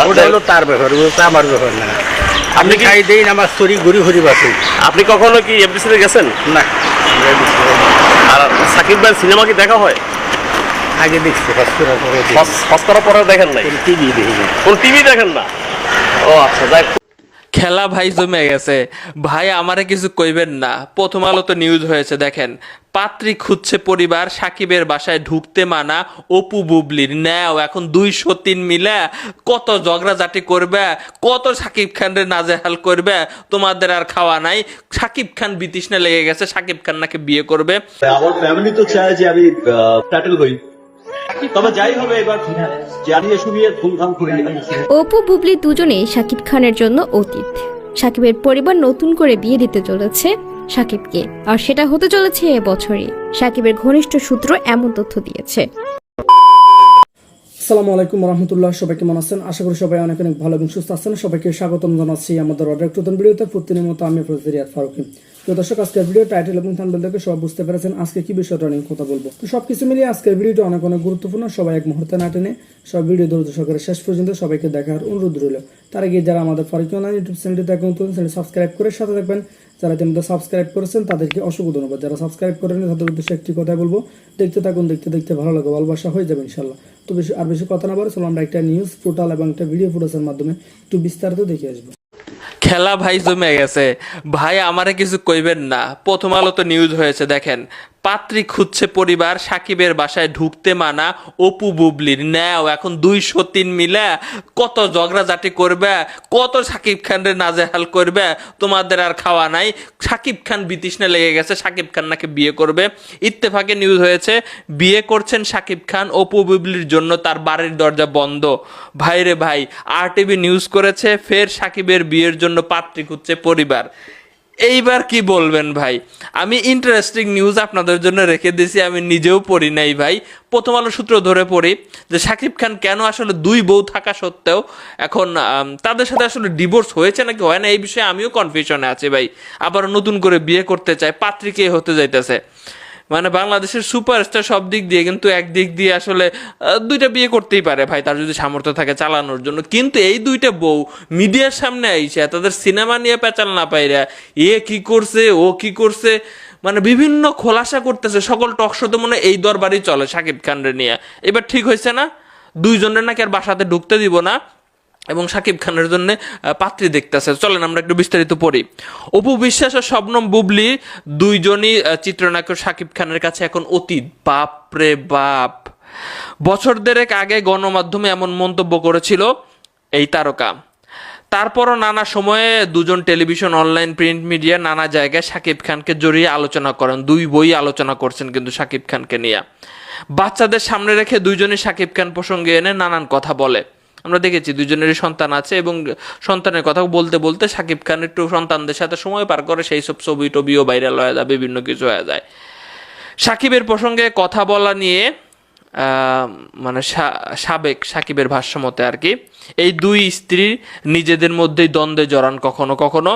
ওটা হলো তার ব্যাপার, ওটা আমার ব্যাপার না। আপনি খাই দেই না আমার শরীর ঘুরি ঘুরি বাসে। আপনি কখনো কি এফডিসিতে গেছেন? না, আর সাকিব ভাই সিনেমা কি দেখা হয়? আগে দেখছি হসপিটাল করে হজ করার পরে দেখেন নাই? টিভি দেখি না। কোন টিভি দেখেন না? ও আচ্ছা, যাই। খেলা ভাই জমে গেছে ভাই, আমারে কিছু কইবেন না। প্রথম আলো তো নিউজ হয়েছে, দেখেন পাত্রী খুঁজছে পরিবার, সাকিবের বাসায় ঢুকতে মানা অপু বুবলির। নেও এখন 203 মিলে কত ঝগড়াঝাটি করবে, কত সাকিব খানের নাজেহাল করবে, তোমাদের আর খাওয়া নাই। সাকিব খান বিতৃষ্ণা লেগে গেছে, সাকিব খান নাকি বিয়ে করবে। আমার ফ্যামিলি তো চায় যে আমি টাইটেল হই, তবে যাই হবে এবার জানিয়ে শুনিয়ে ধুমধাম করে অপু বুবলি দুজনেই শাকিব খানের জন্য অতীত। শাকিবের পরিবার নতুন করে বিয়ে দিতে চলেছে শাকিবকে, আর সেটা হতে চলেছে এবছরই। শাকিবের ঘনিষ্ঠ সূত্র এমন তথ্য দিয়েছে। আসসালামু আলাইকুম রহমতুল্লাহ, সবাই কেমন আছেন? আশা করি সবাই অনেক অনেক ভালো এবং সুস্থ আছেন। সবাইকে স্বাগতম জানাচ্ছি আমাদের অর্ডার নতুন ভিডিওতে। প্রতিদিনের মতো আমি রিয়াদ ফারুকী। তো দর্শক, আজকের ভিডিও টাইটেল এবং থাম্বনেল দেখে সব বুঝতে পেরেছেন আজকে কি বিষয়টা নিয়ে কথা বলবো। তো সবকিছু মিলিয়ে আজকের ভিডিওটা অনেক অনেক গুরুত্বপূর্ণ। সবাই এক মুহূর্তে না টেনে সব ভিডিও ধৈর্য সহকারে শেষ পর্যন্ত সবাইকে দেখার অনুরোধ রইল। তার আগে যারা আমাদের ফারুকী অনলাইন ইউটিউব চ্যানেলটি দেখেন, চ্যানেল সাবস্ক্রাইব করে সাথে থাকবেন। যারা ইতিমধ্যে সাবস্ক্রাইব করেছেন তাদেরকে অসংখ্য ধন্যবাদ। যারা সাবস্ক্রাইব করেনি তাদের উদ্দেশ্যে একটি কথা বলবো, দেখতে থাকুন, দেখতে দেখতে ভালো লাগে, ভালোবাসা হয়ে যাবে ইনশাল্লাহ। তো বেশি কথা না বলে চলো আমরা একটা নিউজ পোর্টাল এবং একটা ভিডিও ফুটেজের মাধ্যমে একটু বিস্তারিত দেখে আসবো। খেলা ভাই জমে গেছে ভাই, আমারে কিছু কইবেন না। প্রথম আলো তো নিউজ হয়েছে, দেখেন পাত্রী খুঁজছে পরিবার, সাকিবের বাসায় ঢুকতে মানা অপু বুবলির। নেও এখন 203 মিলে কত ঝগড়াঝাটি করবে, কত সাকিব খানের নাজেহাল করবে, তোমাদের আর খাওয়া নাই। সাকিব খান বিতৃষ্ণা লেগে গেছে, সাকিব খান নাকি বিয়ে করবে। ইত্তেফাকে নিউজ হয়েছে, বিয়ে করছেন সাকিব খান, অপু বুবলির জন্য তার বাড়ির দরজা বন্ধ। ভাইরে ভাই, RTV নিউজ করেছে, ফের সাকিবের বিয়ের জন্য পাত্রী খুঁজছে পরিবার। এইবার কি বলবেন ভাই? আমি ইন্টারেস্টিং নিউজ আপনাদের জন্য রেখে দিয়েছি, আমি নিজেও পড়ি নাই ভাই। প্রথম আলো সূত্র ধরে পড়ি যে সাকিব খান কেন আসলে দুই বউ থাকা সত্ত্বেও এখন তাদের সাথে আসলে ডিভোর্স হয়েছে নাকি হয় না, এই বিষয়ে আমিও কনফিউশনে আছি ভাই। আবার নতুন করে বিয়ে করতে চায়, পাত্রী কে হতে যাইতেছে। মানে বাংলাদেশের সুপারস্টার সব দিক দিয়ে, কিন্তু একদিক দিয়ে আসলে দুইটা বিয়ে করতেই পারে ভাই, তার যদি সামর্থ্য থাকে চালানোর জন্য। কিন্তু এই দুইটা বউ মিডিয়ার সামনে আইসে তাদের সিনেমা নিয়ে পেঁচাল না পাইরা এ কি করছে ও কি করছে, মানে বিভিন্ন খোলাসা করতেছে সকল টকশোতে। মনে এই দরবারই চলে সাকিব খানরে নিয়ে। এবার ঠিক হয়েছে না, দুইজনের নাকি আর বাসাতে ঢুকতে দিব না এবং সাকিব খানের জন্য পাত্রী দেখতেছে। চলেন আমরা একটু বিস্তারিত পড়ি। অপু বিশ্বাস ও শবনম বুবলি দুইজনই চিত্রনায়ক সাকিব খানের কাছে এখন অতীত। বাপ রে বাপ, বছর দেড়েক আগে গণমাধ্যমে এমন মন্তব্য করেছিল এই তারকা। তারপরও নানা সময়ে দুজন টেলিভিশন, অনলাইন, প্রিন্ট মিডিয়া নানা জায়গায় সাকিব খানকে জড়িয়ে আলোচনা করেন। দুই বই আলোচনা করছেন কিন্তু সাকিব খানকে নিয়ে। বাচ্চাদের সামনে রেখে দুইজনই সাকিব খান প্রসঙ্গে এনে নানান কথা বলে। আমরা দেখেছি দুজনেরই সন্তান আছে এবং সন্তানের কথা বলতে বলতে সাকিব খান একটু সন্তানদের সাথে সময় পার করে, সেই সব ছবি টবিও ভাইরাল হয়ে যায়, বিভিন্ন কিছু হয়ে যায়। সাকিবের প্রসঙ্গে কথা বলা নিয়ে মানে সাবেক সাকিবের ভাষ্যমতে আর কি, এই দুই স্ত্রী নিজেদের মধ্যেই দ্বন্দ্বে জড়ান কখনো কখনো।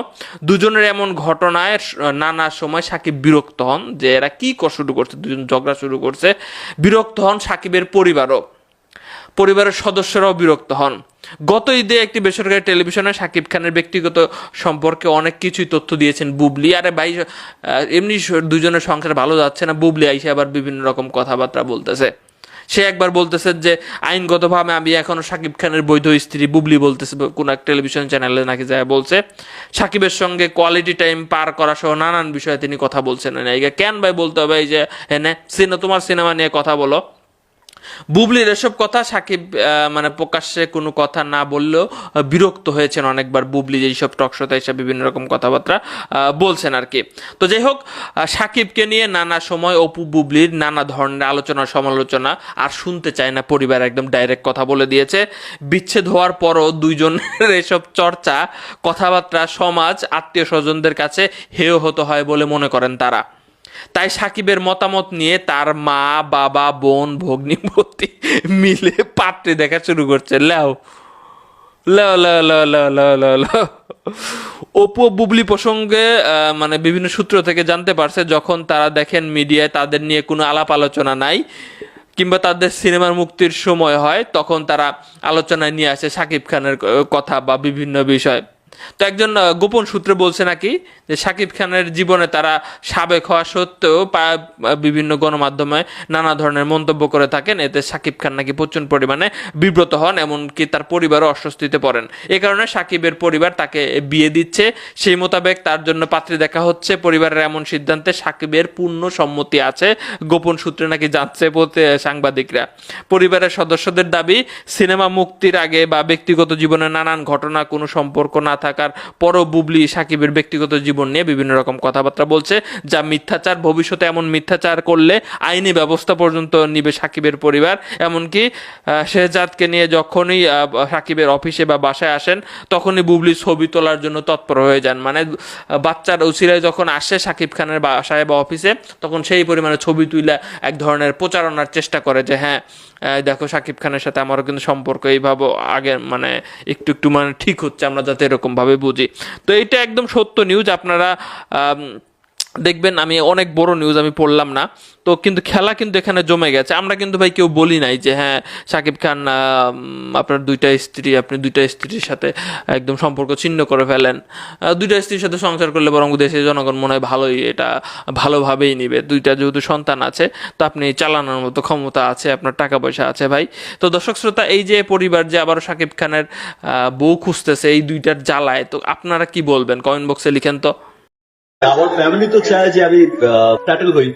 দুজনের এমন ঘটনায় নানা সময় সাকিব বিরক্ত হন যে এরা কি শুরু করছে, দুজন ঝগড়া শুরু করছে। বিরক্ত হন সাকিবের পরিবারের সদস্যরাও বিরক্ত হন। গত ঈদে একটি বেসরকারি টেলিভিশনে সাকিব খানের ব্যক্তিগত সম্পর্কে অনেক কিছুই তথ্য দিয়েছেন বুবলি। আরে ভাই, এমনি দুজনের সংসার ভালো যাচ্ছে না, বুবলি আইসে আবার বিভিন্ন রকম কথাবার্তা বলতেছে। সে একবার বলতেছে যে আইনগতভাবে আমি এখনো সাকিব খানের বৈধ স্ত্রী। বুবলি বলতেছে কোন এক টেলিভিশন চ্যানেলে নাকি যায় বলছে সাকিবের সঙ্গে কোয়ালিটি টাইম পার করা সহ নানান বিষয়ে তিনি কথা বলছেন না। কেন ভাই বলতে হবে? এই যে হ্যাঁ তোমার সিনেমা নিয়ে কথা বলো। বুবলির এসব কথা সাকিব মানে প্রকাশ্যে কোনো কথা না বললেও বিরক্ত হয়েছেন অনেকবার বুবলি, এইসব টকশোতে এসে বিভিন্ন রকম কথাবার্তা বলছেন আর কি। তো যাই হোক, সাকিবকে নিয়ে নানা সময় অপু বুবলির নানা ধরনের আলোচনা সমালোচনা আর শুনতে চায় না পরিবার, একদম ডাইরেক্ট কথা বলে দিয়েছে। বিচ্ছেদ হওয়ার পরও দুইজনের এসব চর্চা, কথাবার্তা সমাজ, আত্মীয় স্বজনদের কাছে হেয় হতে হয় বলে মনে করেন তারা। তাই সাকিবের মতামত নিয়ে তার মা, বাবা, বোন, ভগ্নিপতি মিলে পাত্রী দেখা শুরু করছে। অপু বুবলি প্রসঙ্গে মানে বিভিন্ন সূত্র থেকে জানতে পারছে, যখন তারা দেখেন মিডিয়ায় তাদের নিয়ে কোনো আলাপ আলোচনা নাই, কিংবা তাদের সিনেমার মুক্তির সময় হয়, তখন তারা আলোচনায় নিয়ে আসে শাকিব খানের কথা বা বিভিন্ন বিষয়। তো একজন গোপন সূত্রে বলছে নাকি যে শাকিব খানের জীবনে তারা সাবেক হওয়া সত্ত্বেও বিভিন্ন গণমাধ্যমে নানা ধরনের মন্তব্য করে থাকেন, এতে শাকিব খান নাকি প্রচুর পরিমাণে বিব্রত হন, এমনকি তার পরিবারও অস্বস্তিতে পড়েন। এ কারণে শাকিবের পরিবার তাকে বিয়ে দিচ্ছে, সেই মোতাবেক তার জন্য পাত্রী দেখা হচ্ছে। পরিবারের এমন সিদ্ধান্তে শাকিবের পূর্ণ সম্মতি আছে, গোপন সূত্রে নাকি জানছে সাংবাদিকরা। পরিবারের সদস্যদের দাবি, সিনেমা মুক্তির আগে বা ব্যক্তিগত জীবনে নানান ঘটনা কোনো সম্পর্ক না থাকার পরও বুবলি শাকিবের ব্যক্তিগত জীবন নিয়ে বিভিন্ন রকম কথাবার্তা বলছে, যা মিথ্যাচার। ভবিষ্যতে এমন মিথ্যাচার করলে আইনি ব্যবস্থা পর্যন্ত নিবে শাকিবের পরিবার। এমনকি শেহজাদকে নিয়ে যখনই শাকিবের অফিসে বা বাসায় আসেন, তখনই বুবলি ছবি তোলার জন্য তৎপর হয়ে যান। মানে বাচ্চার উছিলায় যখন আসে শাকিব খানের বাসায় বা অফিসে, তখন সেই পরিমাণে ছবি তুলে এক ধরনের প্রচারণার চেষ্টা করে যে হ্যাঁ দেখো শাকিব খানের সাথে আমারও কিন্তু সম্পর্ক এইভাবে আগে মানে একটু একটু মানে ঠিক হচ্ছে, আমরা যাতে এরকম ভাবে বুঝি। তো এটা একদম সত্য নিউজ, আপনারা দেখবেন। আমি অনেক বড় নিউজ আমি পড়লাম না তো, কিন্তু খেলা কিন্তু এখানে জমে গেছে। আমরা কিন্তু ভাই কেউ বলি নাই যে হ্যাঁ শাকিব খান আপনার আপনি দুইটা স্ত্রীর সাথে একদম সম্পর্ক ছিন্ন করে ফেলেন। দুইটা স্ত্রীর সাথে সংসার করলে বরং দেশের জনগণ মনে হয় ভালোই, এটা ভালোভাবেই নিবে। দুইটা যেহেতু সন্তান আছে, তো আপনি চালানোর মতো ক্ষমতা আছে, আপনার টাকা পয়সা আছে ভাই। তো দর্শক শ্রোতা, এই যে পরিবার যে আবারও শাকিব খানের বউ খুঁজতেছে এই দুইটার জ্বালায়, তো আপনারা কি বলবেন কমেন্ট বক্সে লিখেন তো। আমার ফ্যামিলি তো চায় যে আমি টাইটেল হই।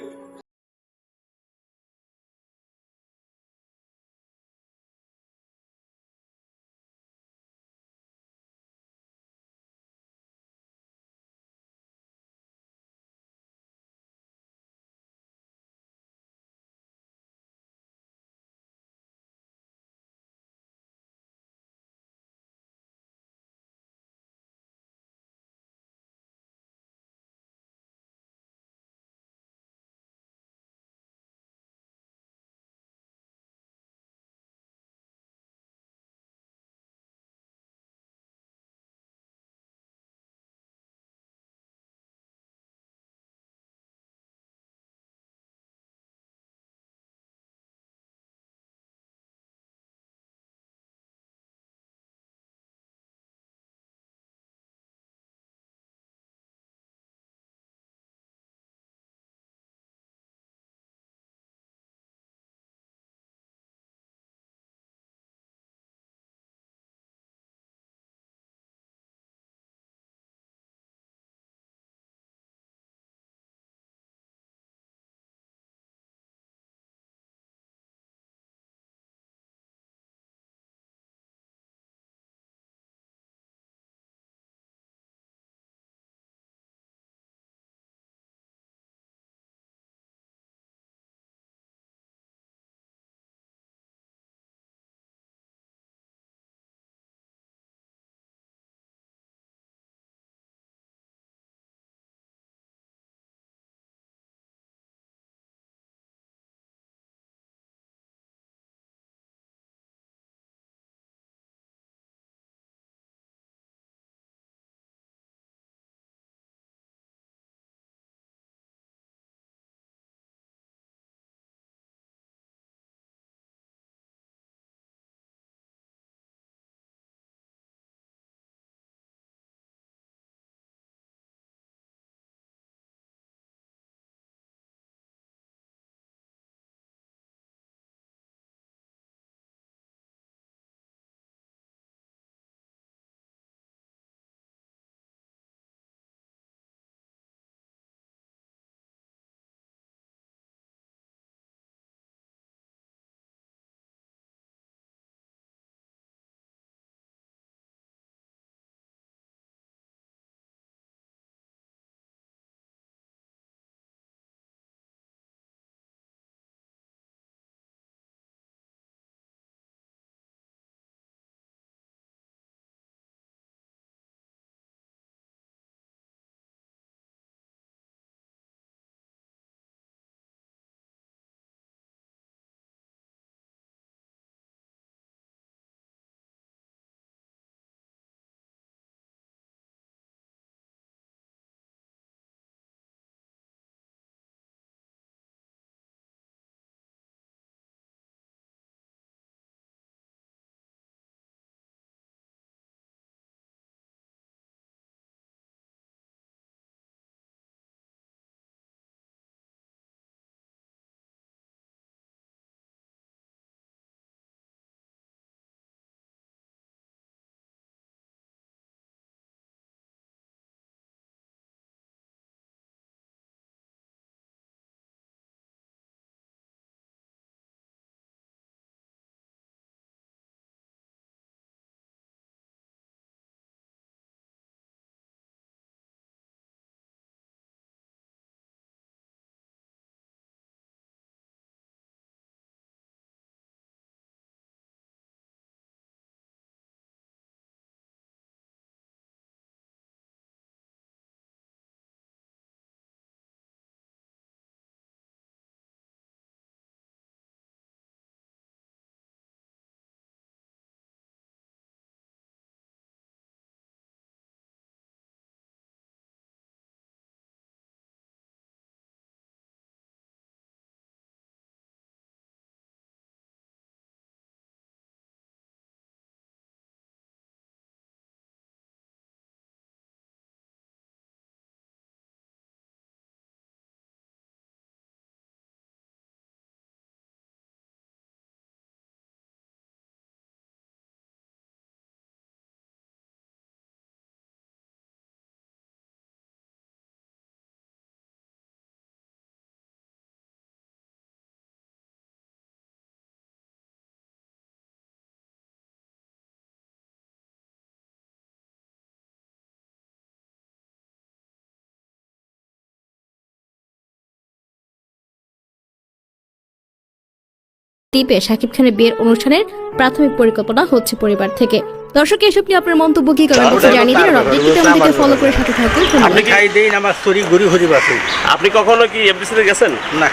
দ্বীপে শাকিব খানের বিয়ের অনুষ্ঠানের প্রাথমিক পরিকল্পনা হচ্ছে পরিবার থেকে। দর্শক, এসব নিয়ে আপনার মন্তব্য কি কমেন্ট বক্সে জানিয়ে দিন। আর আপডেট পেতে আমাদেরকে ফলো করে সাথে থাকুন। ধন্যবাদ। আপনি খাই দেই না আমার স্টোরি ঘুরি ঘুরি বাসে আপনি কখনো কি এফডিসিতে গেছেন? না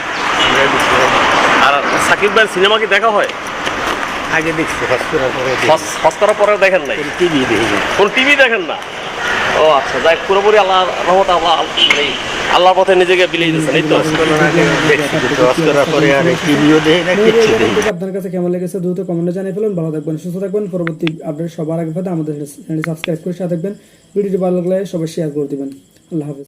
আর সাকিব ভাইয়ের সিনেমা কি দেখা হয়? আগে দেখছি হসপিটাল করে হজ করার পরে দেখেন নাই? টিভি দেখি কোন টিভি দেখেন না? ও আচ্ছা, যাই পুরোপুরি আল্লাহ রহমত, আল্লাহর পথে নিজেকে বিলিয়ে দিচ্ছেন, এই তো। পরে আর টিভিও দেখি না, কিচ্ছু দেখি না। আপনার কাছে কেমন লেগেছে দ্রুত কমেন্টে জানিয়ে ফেলুন। ভালো থাকবেন, সুস্থ থাকবেন। পরবর্তী আপডেট সবার আগে পেতে আমাদের চ্যানেলটি সাবস্ক্রাইব করে সাথে থাকবেন। ভিডিওটি ভালো লাগলে সবাই শেয়ার করে দিবেন। আল্লাহ হাফেজ।